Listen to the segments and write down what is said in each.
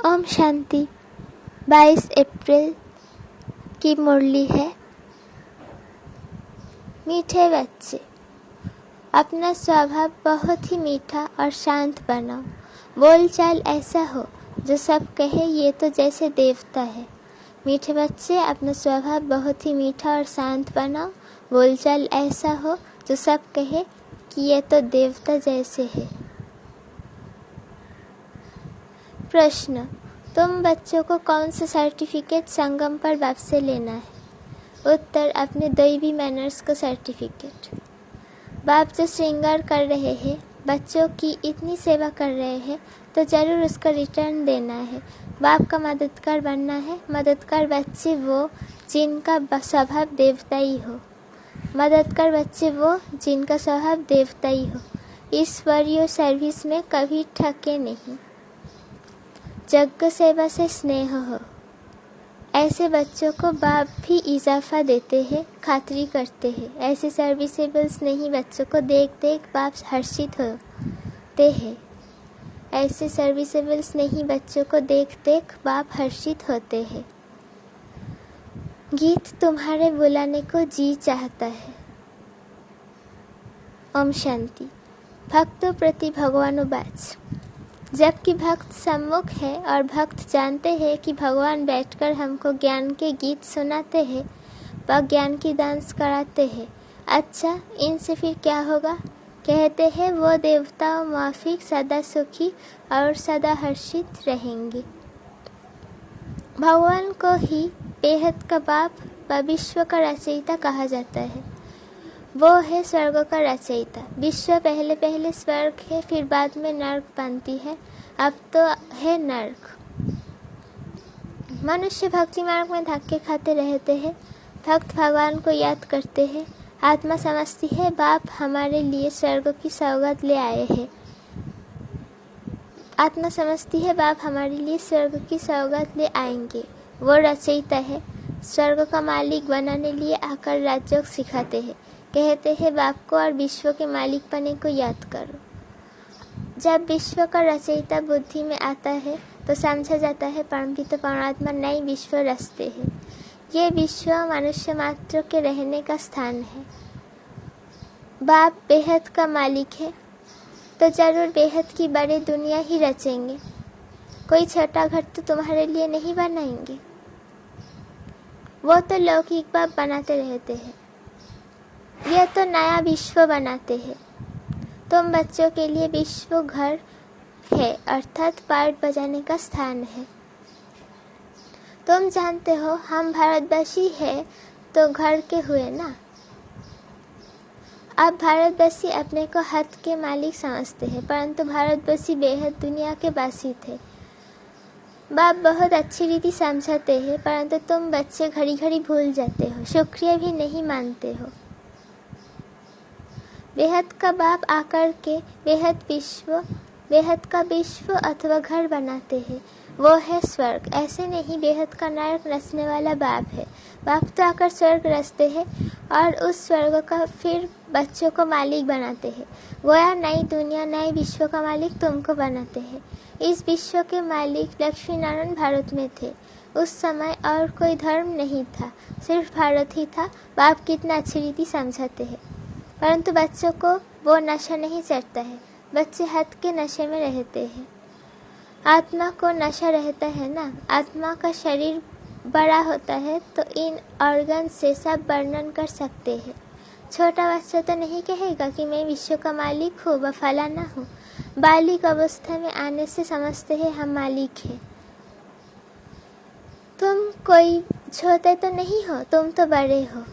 ओम शांति। 22 अप्रैल की मुरली है। मीठे बच्चे, अपना स्वभाव बहुत ही मीठा और शांत बनाओ। बोलचाल ऐसा हो जो सब कहे ये तो जैसे देवता है। मीठे बच्चे, अपना स्वभाव बहुत ही मीठा और शांत बनाओ। बोलचाल ऐसा हो जो सब कहे कि ये तो देवता जैसे है। प्रश्न: तुम बच्चों को कौन सा सर्टिफिकेट संगम पर बाप से लेना है? उत्तर: अपने दैवी मैनर्स का सर्टिफिकेट। बाप जो श्रृंगार कर रहे हैं, बच्चों की इतनी सेवा कर रहे हैं, तो जरूर उसका रिटर्न देना है। बाप का मददगार बनना है। मददगार बच्चे वो जिनका स्वभाव देवताई हो। मददगार बच्चे वो जिनका स्वभाव देवताई हो। ईश्वरीय सर्विस में कभी ठके नहीं। जग सेवा से स्नेह हो। ऐसे बच्चों को बाप भी इजाफा देते हैं, खातरी करते हैं। ऐसे सर्विसेबल्स नहीं बच्चों को देख देख बाप हर्षित होते हैं। ऐसे सर्विसेबल्स नहीं बच्चों को देख देख बाप हर्षित होते हैं। गीत तुम्हारे बुलाने को जी चाहता है। ओम शांति। भक्तों प्रति भगवानुवाच। जबकि भक्त सम्मुख है और भक्त जानते हैं कि भगवान बैठकर हमको ज्ञान के गीत सुनाते हैं व ज्ञान की डांस कराते हैं। अच्छा, इनसे फिर क्या होगा? कहते हैं वो देवताओं माफिक सदा सुखी और सदा हर्षित रहेंगे। भगवान को ही बेहद का बाप व विश्व का रचयिता कहा जाता है। वो है स्वर्ग का रचयिता। विश्व पहले पहले स्वर्ग है, फिर बाद में नर्क बनती है। अब तो है नर्क। मनुष्य भक्ति मार्ग में धक्के खाते रहते हैं। भक्त भगवान को याद करते हैं। आत्मा समझती है बाप हमारे लिए स्वर्ग की सौगात ले आए हैं। आत्मा समझती है बाप हमारे लिए स्वर्ग की सौगात ले आएंगे। वो रचयिता है। स्वर्ग का मालिक बनाने लिए आकर राजयोग सिखाते हैं। कहते हैं बाप को और विश्व के मालिक बने को याद करो। जब विश्व का रचयिता बुद्धि में आता है तो समझा जाता है परमपिता परमात्मा नई विश्व रचते हैं। ये विश्व मनुष्य मात्र के रहने का स्थान है। बाप बेहद का मालिक है तो जरूर बेहद की बड़ी दुनिया ही रचेंगे। कोई छोटा घर तो तुम्हारे लिए नहीं बनाएंगे। वो तो लौकिक बाप बनाते रहते हैं। यह तो नया विश्व बनाते हैं। तुम बच्चों के लिए विश्व घर है, अर्थात पार्ट बजाने का स्थान है। तुम जानते हो हम भारतवासी है तो घर के हुए ना। अब भारतवासी अपने को हद के मालिक समझते हैं, परंतु भारतवासी बेहद दुनिया के वासी थे। बाप बहुत अच्छी रीति समझाते हैं, परंतु तुम बच्चे घड़ी घड़ी भूल जाते हो, शुक्रिया भी नहीं मानते हो। बेहद का बाप आकर के बेहद का विश्व अथवा घर बनाते हैं। वो है स्वर्ग। ऐसे नहीं बेहद का नरक रचने वाला बाप है। बाप तो आकर स्वर्ग रचते हैं और उस स्वर्ग का फिर बच्चों को मालिक बनाते हैं। गोया नई दुनिया नए विश्व का मालिक तुमको बनाते हैं। इस विश्व के मालिक लक्ष्मी नारायण भारत में थे। उस समय और कोई धर्म नहीं था, सिर्फ भारत ही था। बाप कितना अच्छी रीति समझाते हैं, परंतु बच्चों को वो नशा नहीं चढ़ता है। बच्चे हद के नशे में रहते हैं। आत्मा को नशा रहता है ना। आत्मा का शरीर बड़ा होता है तो इन ऑर्गन से सब वर्णन कर सकते हैं। छोटा बच्चा तो नहीं कहेगा कि मैं विश्व का मालिक हूँ व फलाना हूँ। बालिक अवस्था में आने से समझते हैं हम मालिक हैं। तुम कोई छोटे तो नहीं हो, तुम तो बड़े हो।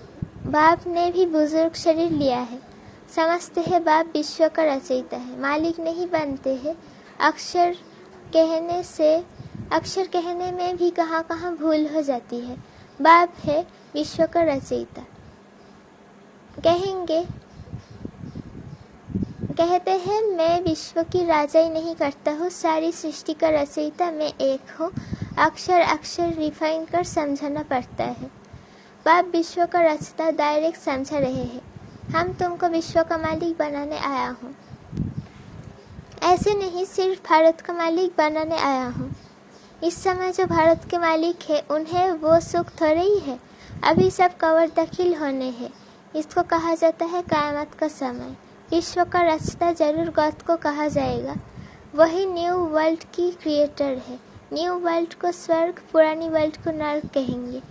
बाप ने भी बुजुर्ग शरीर लिया है। समझते हैं बाप विश्व का रचयिता है, मालिक नहीं बनते हैं। अक्षर कहने में भी कहाँ कहाँ भूल हो जाती है। बाप है विश्व का रचयिता। कहते हैं मैं विश्व की राजाई नहीं करता हूँ, सारी सृष्टि का रचयिता मैं एक हूँ। अक्षर अक्षर रिफाइन कर समझाना पड़ता है। बाप विश्व का रचता डायरेक्ट समझा रहे हैं। हम तुमको विश्व का मालिक बनाने आया हूँ। ऐसे नहीं सिर्फ भारत का मालिक बनाने आया हूँ। इस समय जो भारत के मालिक है उन्हें वो सुख थोड़े ही है। अभी सब कवर दखिल होने हैं। इसको कहा जाता है क़यामत का समय। विश्व का रचना जरूर गॉड को कहा जाएगा। वही न्यू वर्ल्ड की क्रिएटर है। न्यू वर्ल्ड को स्वर्ग, पुरानी वर्ल्ड को नर्क कहेंगे।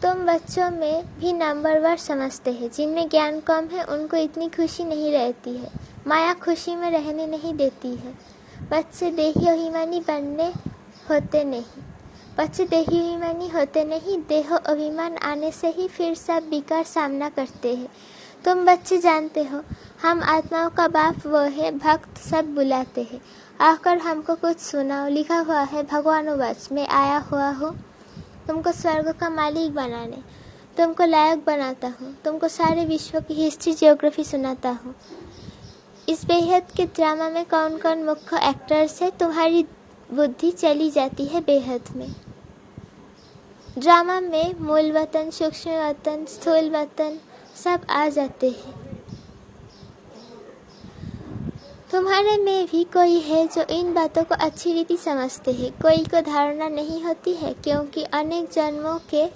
तुम बच्चों में भी नंबरवार समझते हैं। जिनमें ज्ञान कम है उनको इतनी खुशी नहीं रहती है। माया खुशी में रहने नहीं देती है। बच्चे देही अभिमानी बनने होते नहीं। बच्चे देही अभिमानी होते नहीं, देह अभिमान आने से ही फिर सब विकार सामना करते हैं। तुम बच्चे जानते हो हम आत्माओं का बाप वो है। भक्त सब बुलाते हैं, आकर हमको कुछ सुनाओ। लिखा हुआ है भगवानुवाच, मैं आया हुआ हूँ तुमको स्वर्ग का मालिक बनाने। तुमको लायक बनाता हूँ। तुमको सारे विश्व की हिस्ट्री जियोग्राफी सुनाता हूँ। इस बेहद के ड्रामा में कौन कौन मुख्य एक्टर्स है, तुम्हारी बुद्धि चली जाती है बेहद में। ड्रामा में मूल वतन, सूक्ष्म वतन, स्थूल वतन सब आ जाते हैं। तुम्हारे में भी कोई है जो इन बातों को अच्छी रीति समझते हैं। कोई को धारणा नहीं होती है क्योंकि अनेक जन्मों के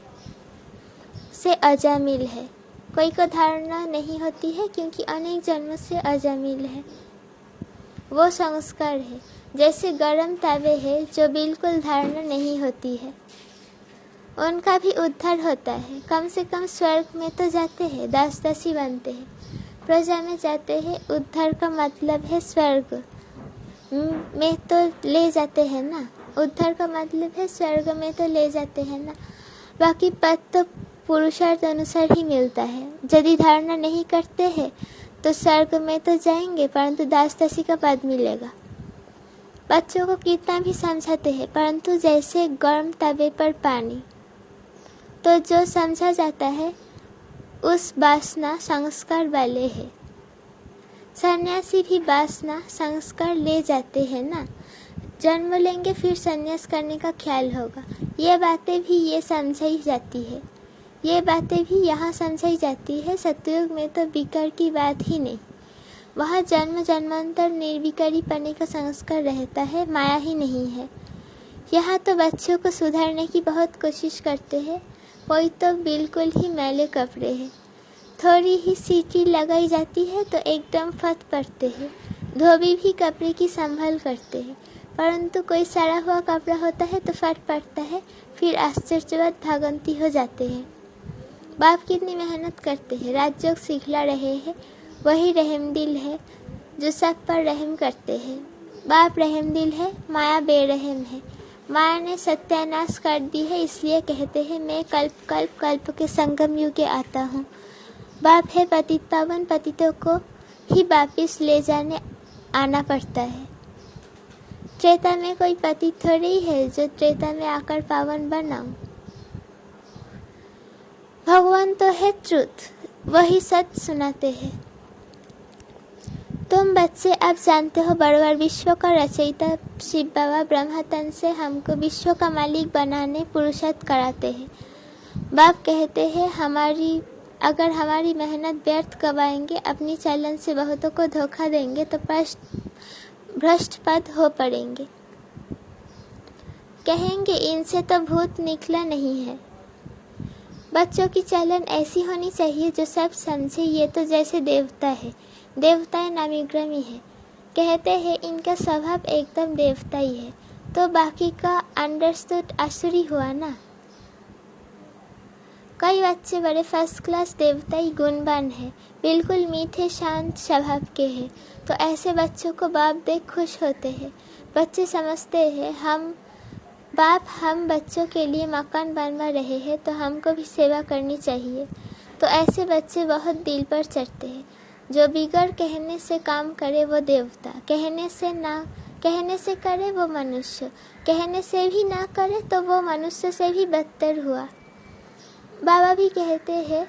से अजामिल है। कोई को धारणा नहीं होती है क्योंकि अनेक जन्मों से अजामिल है। वो संस्कार है जैसे गरम तावे है जो बिल्कुल धारणा नहीं होती है। उनका भी उद्धार होता है। कम से कम स्वर्ग में तो जाते हैं, दास दासी बनते हैं। प्रजा में जाते हैं। उद्धार का मतलब है स्वर्ग में तो ले जाते हैं ना। उद्धार का मतलब है स्वर्ग में तो ले जाते हैं ना। बाकी पद तो पुरुषार्थ अनुसार ही मिलता है। यदि धारणा नहीं करते हैं तो स्वर्ग में तो जाएंगे परंतु दास दासी का पद मिलेगा। बच्चों को कितना भी समझाते हैं परंतु जैसे गर्म तवे पर पानी, तो जो समझा जाता है उस वासना संस्कार वाले है। सन्यासी भी वासना संस्कार ले जाते हैं ना। जन्म लेंगे फिर सन्यास करने का ख्याल होगा। ये बातें भी ये समझाई जाती है। ये बातें भी यहाँ समझाई जाती है। सतयुग में तो विकार की बात ही नहीं। वहाँ जन्म जन्मांतर निर्विकारी पने का संस्कार रहता है, माया ही नहीं है। यहाँ तो बच्चों को सुधारने की बहुत कोशिश करते हैं। कोई तो बिल्कुल ही मैले कपड़े हैं। थोड़ी ही सीटी लगाई जाती है तो एकदम फट पड़ते हैं। धोबी भी कपड़े की संभाल करते हैं परंतु कोई सड़ा हुआ कपड़ा होता है तो फट पड़ता है। फिर आश्चर्यवत भागंती हो जाते हैं। बाप कितनी मेहनत करते हैं, राजयोग सिखला रहे हैं। वही रहमदिल है जो सब पर रहम करते हैं। बाप रहमदिल है, माया बेरहम है। माया ने सत्यानाश कर दी है, इसलिए कहते हैं मैं कल्प कल्प कल्प के संगम युगे आता हूँ। बाप है पतित पावन, पतितों को ही वापिस ले जाने आना पड़ता है। त्रेता में कोई पतित थोड़ी है जो त्रेता में आकर पावन बनाऊं। भगवान तो है ट्रुथ, वही सत्य सुनाते हैं। तुम बच्चे अब जानते हो बड़वर विश्व का रचयिता शिव बाबा ब्रह्मतन से हमको विश्व का मालिक बनाने पुरुषार्थ कराते हैं। बाप कहते हैं अगर हमारी मेहनत व्यर्थ गवाएंगे, अपनी चलन से बहुतों को धोखा देंगे तो भ्रष्ट पद हो पड़ेंगे। कहेंगे इनसे तो भूत निकला नहीं है। बच्चों की चलन ऐसी होनी चाहिए जो सब समझे ये तो जैसे देवता है। देवताएं नामीग्रामी है। कहते हैं इनका स्वभाव एकदम देवता ही है, तो बाकी का अंडरस्टूड आसुरी हुआ ना। कई बच्चे बड़े फर्स्ट क्लास देवताई गुणवान है, बिल्कुल मीठे शांत स्वभाव के हैं, तो ऐसे बच्चों को बाप देख खुश होते हैं। बच्चे समझते हैं हम बच्चों के लिए मकान बनवा रहे हैं तो हमको भी सेवा करनी चाहिए। तो ऐसे बच्चे बहुत दिल पर चढ़ते हैं। जो बिगड़ कहने से काम करे वो देवता, कहने से करे वो मनुष्य, कहने से भी ना करे तो वो मनुष्य से भी बदतर हुआ। बाबा भी कहते हैं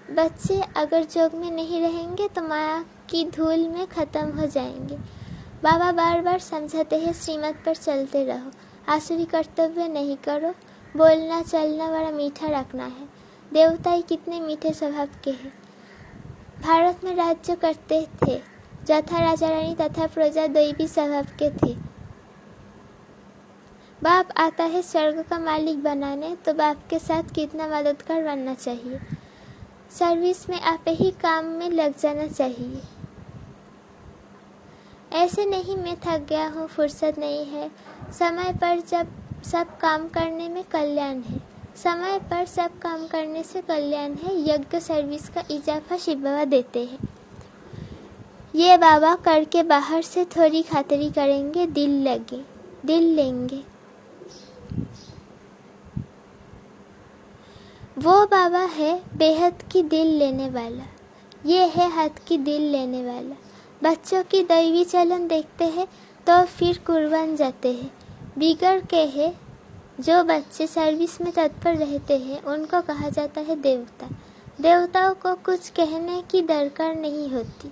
बच्चे अगर जोग में नहीं रहेंगे तो माया की धूल में ख़त्म हो जाएंगे। बाबा बार बार समझाते हैं श्रीमत पर चलते रहो, आसुरी कर्तव्य नहीं करो, बोलना चलना बड़ा मीठा रखना है। देवताई कितने मीठे स्वभाव के हैं। भारत में राज्य करते थे, जथा राजा रानी तथा प्रजा दैवी स्वभाव के थे। बाप आता है स्वर्ग का मालिक बनाने, तो बाप के साथ कितना मददगार बनना चाहिए। सर्विस में आप ही काम में लग जाना चाहिए। ऐसे नहीं मैं थक गया हूँ, फुर्सत नहीं है। समय पर जब सब काम करने में कल्याण है, समय पर सब काम करने से कल्याण है। यज्ञ सर्विस का इजाफा शिव बाबा देते हैं। ये बाबा करके बाहर से थोड़ी खातिरी करेंगे, दिल लेंगे। वो बाबा है बेहद की दिल लेने वाला, ये है हद की दिल लेने वाला। बच्चों की दैवी चलन देखते हैं तो फिर कुर्बान जाते हैं। बिगड़ के है जो बच्चे सर्विस में तत्पर रहते हैं, उनको कहा जाता है देवता। देवताओं को कुछ कहने की दरकार नहीं होती,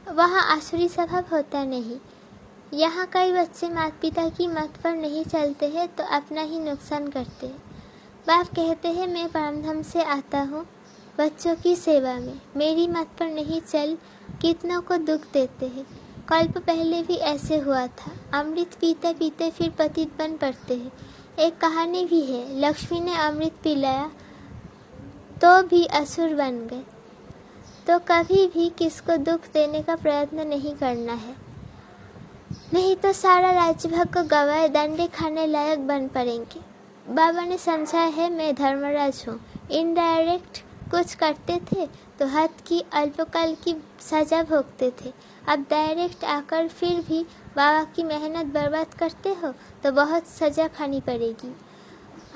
वहाँ आसुरी स्वभाव होता नहीं। यहाँ कई बच्चे माता पिता की मत पर नहीं चलते हैं तो अपना ही नुकसान करते हैं। बाप कहते हैं मैं परमधाम से आता हूँ बच्चों की सेवा में, मेरी मत पर नहीं चल, कितनों को दुख देते हैं। कल्प पहले भी ऐसे हुआ था, अमृत पीते पीते फिर पतित बन पड़ते हैं। एक कहानी भी है, लक्ष्मी ने अमृत पिलाया तो भी असुर बन गए। तो कभी भी किसको दुख देने का प्रयत्न नहीं करना है, नहीं तो सारा राज्य भाग को गवाए दंडे खाने लायक बन पड़ेंगे। बाबा ने समझा है मैं धर्मराज हूँ। इनडायरेक्ट कुछ करते थे तो हद की अल्पकाल की सजा भोगते थे। अब डायरेक्ट आकर फिर भी बाबा की मेहनत बर्बाद करते हो तो बहुत सजा खानी पड़ेगी।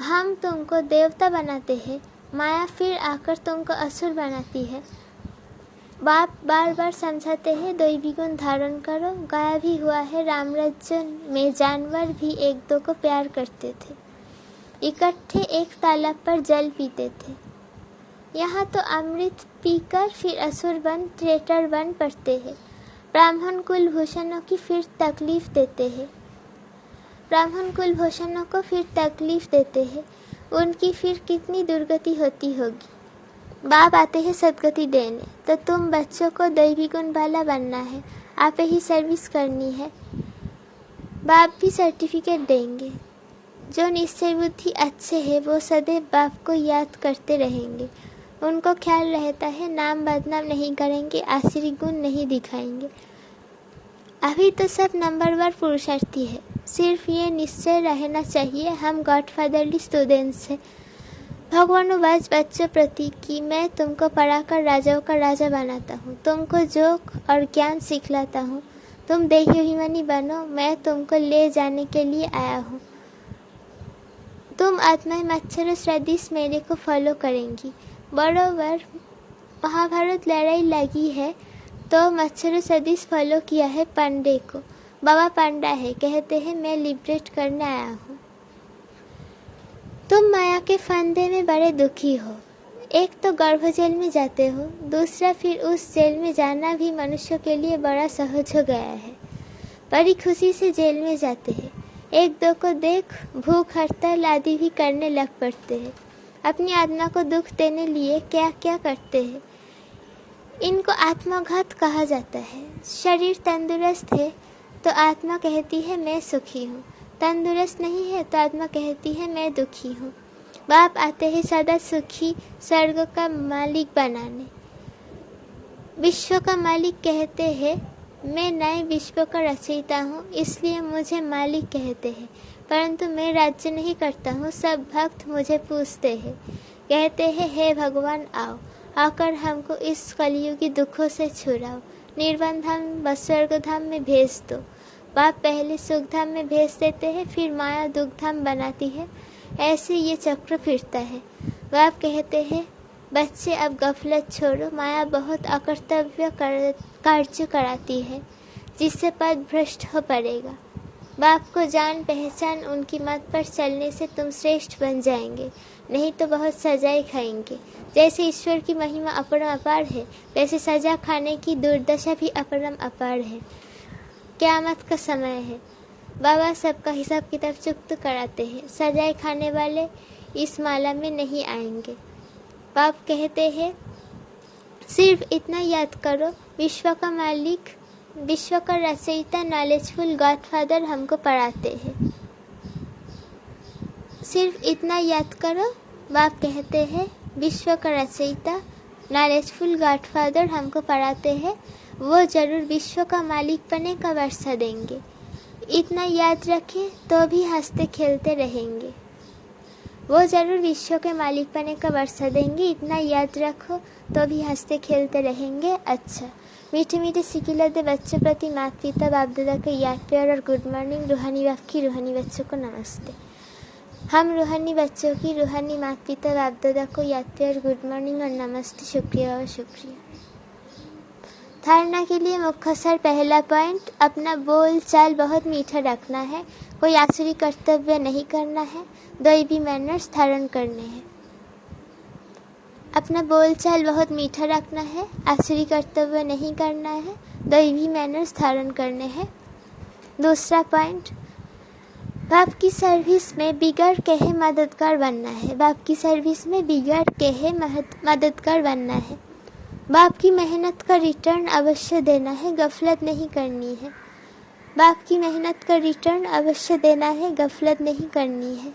हम तुमको देवता बनाते हैं, माया फिर आकर तुमको असुर बनाती है। बाप बार बार समझाते हैं दैवी गुण धारण करो। गाया भी हुआ है रामराज्य में जानवर भी एक दो को प्यार करते थे, इकट्ठे एक तालाब पर जल पीते थे। यहाँ तो अमृत पीकर फिर असुर बन ट्रेटर बन पड़ते हैं। ब्राह्मण कुलभूषणों की फिर तकलीफ देते हैं, ब्राह्मण कुलभूषणों को फिर तकलीफ देते हैं, उनकी फिर कितनी दुर्गति होती होगी। बाप आते हैं सदगति देने, तो तुम बच्चों को दैवी गुण वाला बनना है, आप ही सर्विस करनी है। बाप भी सर्टिफिकेट देंगे। जो निश्चय बुद्धि अच्छे हैं वो सदैव बाप को याद करते रहेंगे। उनको ख्याल रहता है नाम बदनाम नहीं करेंगे, आसुरी गुण नहीं दिखाएंगे। अभी तो सब नंबर 1 पुरुषार्थी है, सिर्फ ये निश्चय रहना चाहिए हम गॉडफादरली स्टूडेंट्स हैं। भगवानुवाच बच्चों प्रति कि मैं तुमको पढ़ाकर राजाओं का राजा बनाता हूँ, तुमको जोक और ज्ञान सिखलाता हूँ। तुम देही अभिमानी बनो, मैं तुमको ले जाने के लिए आया हूँ। तुम आत्माएं मच्छर सदृश मेरे को फॉलो करेंगी। बरोबर महाभारत लड़ाई लगी है तो मच्छर सदृश फॉलो किया है पांडे को। बाबा पांडा है, कहते हैं मैं लिबरेट करने आया हूँ। तुम माया के फंदे में बड़े दुखी हो। एक तो गर्भ जेल में जाते हो, दूसरा फिर उस जेल में जाना भी मनुष्य के लिए बड़ा सहज हो गया है। बड़ी खुशी से जेल में जाते हैं, एक दो को देख भूख हड़ताल आदि भी करने लग पड़ते हैं। अपनी आत्मा को दुख देने लिए क्या क्या करते हैं। इनको आत्मघात कहा जाता है। शरीर तंदुरुस्त है तो आत्मा कहती है मैं सुखी हूँ, तंदुरुस्त नहीं है तो आत्मा कहती है मैं दुखी हूँ। बाप आते हैं सदा सुखी स्वर्ग का मालिक बनाने। विश्व का मालिक कहते हैं मैं नए विश्व का रचयिता हूँ, इसलिए मुझे मालिक कहते हैं, परंतु मैं राज्य नहीं करता हूँ। सब भक्त मुझे पूछते हैं, कहते हैं हे भगवान आओ, आकर हमको इस कलयुगी दुखों से छुड़ाओ, निर्वाण धाम व स्वर्ग धाम में भेज दो। बाप पहले सुख धाम में भेज देते हैं, फिर माया दुख धाम बनाती है, ऐसे ये चक्र फिरता है। बाप कहते हैं बच्चे अब गफलत छोड़ो, माया बहुत अकर्तव्य कार्य कराती है जिससे पद भ्रष्ट हो पड़ेगा। बाप को जान पहचान उनकी मत पर चलने से तुम श्रेष्ठ बन जाएंगे, नहीं तो बहुत सजाएं खाएंगे। जैसे ईश्वर की महिमा अपरम अपार है, वैसे सजा खाने की दुर्दशा भी अपरम अपार है। क़यामत का समय है, बाबा सबका हिसाब किताब चुकता कराते हैं। सजाएं खाने वाले इस माला में नहीं आएंगे। बाप कहते हैं सिर्फ इतना याद करो, विश्व का मालिक, विश्व का रचयिता, नॉलेजफुल गॉडफादर हमको पढ़ाते हैं। सिर्फ इतना याद करो, बाप कहते हैं विश्व का रचयिता नॉलेजफुल गॉडफादर हमको पढ़ाते हैं, वो जरूर विश्व का मालिक बनने का वर्षा देंगे। इतना याद रखें तो भी हंसते खेलते रहेंगे। वो जरूर विश्व के मालिक बनने का वर्षा देंगे, इतना याद रखो तो भी हंसते खेलते रहेंगे। अच्छा, मीठे मीठे सिकिलते बच्चों प्रति माता पिता बाप दादा के याद प्यार और गुड मॉर्निंग। रूहानी बाप की रूहानी बच्चों को नमस्ते। हम रूहानी बच्चों की रूहानी माता पिता बाप दादा को याद प्यार गुड मॉर्निंग और नमस्ते, शुक्रिया और शुक्रिया। धारणा के लिए मुख्य सार पहला पॉइंट, अपना बोल चाल बहुत मीठा रखना है, कोई आसुरी कर्तव्य नहीं करना है, दैवी मैनर्स धारण करने हैं। अपना बोल चाल बहुत मीठा रखना है, आसुरी कर्तव्य नहीं करना है, दैवी मैनर्स धारण करने हैं। दूसरा पॉइंट, बाप की सर्विस में बिगड़ कहे मददगार बनना है, बाप की सर्विस में बिगड़ कहे मददगार बनना है। बाप की मेहनत का रिटर्न अवश्य देना है, गफलत नहीं करनी है। बाप की मेहनत का रिटर्न अवश्य देना है, गफलत नहीं करनी है।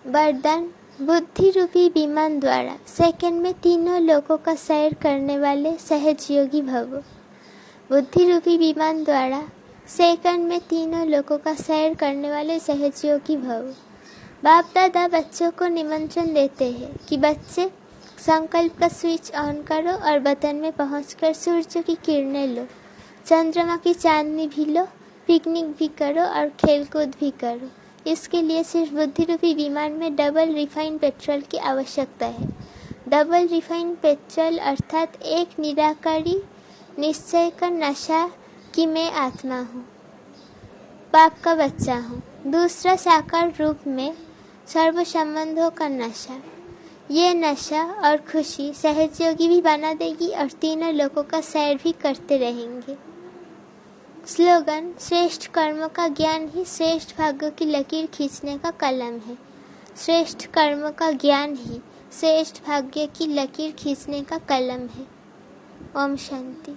वरदान, बुद्धि रूपी विमान द्वारा सेकंड में तीनों लोकों का सैर करने वाले सहज योगी भव। बुद्धि रूपी विमान द्वारा सेकंड में तीनों लोकों का सैर करने वाले सहज योगी भव। बाप दादा बच्चों को निमंत्रण देते हैं कि बच्चे संकल्प का स्विच ऑन करो और वतन में पहुंचकर सूर्य की किरणें लो, चंद्रमा की चांदनी भी लो, पिकनिक भी करो और खेलकूद भी करो। इसके लिए सिर्फ बुद्धि रूपी विमान में डबल रिफाइंड पेट्रोल की आवश्यकता है। डबल रिफाइंड पेट्रोल अर्थात एक निराकारी निश्चय का नशा कि मैं आत्मा हूँ, बाप का बच्चा हूँ। दूसरा साकार रूप में सर्व संबंधों का नशा। ये नशा और खुशी सहज योगी भी बना देगी और तीनों लोगों का सैर भी करते रहेंगे। स्लोगन, श्रेष्ठ कर्मों का ज्ञान ही श्रेष्ठ भाग्यों की लकीर खींचने का कलम है। श्रेष्ठ कर्मों का ज्ञान ही श्रेष्ठ भाग्य की लकीर खींचने का कलम है। ओम शांति।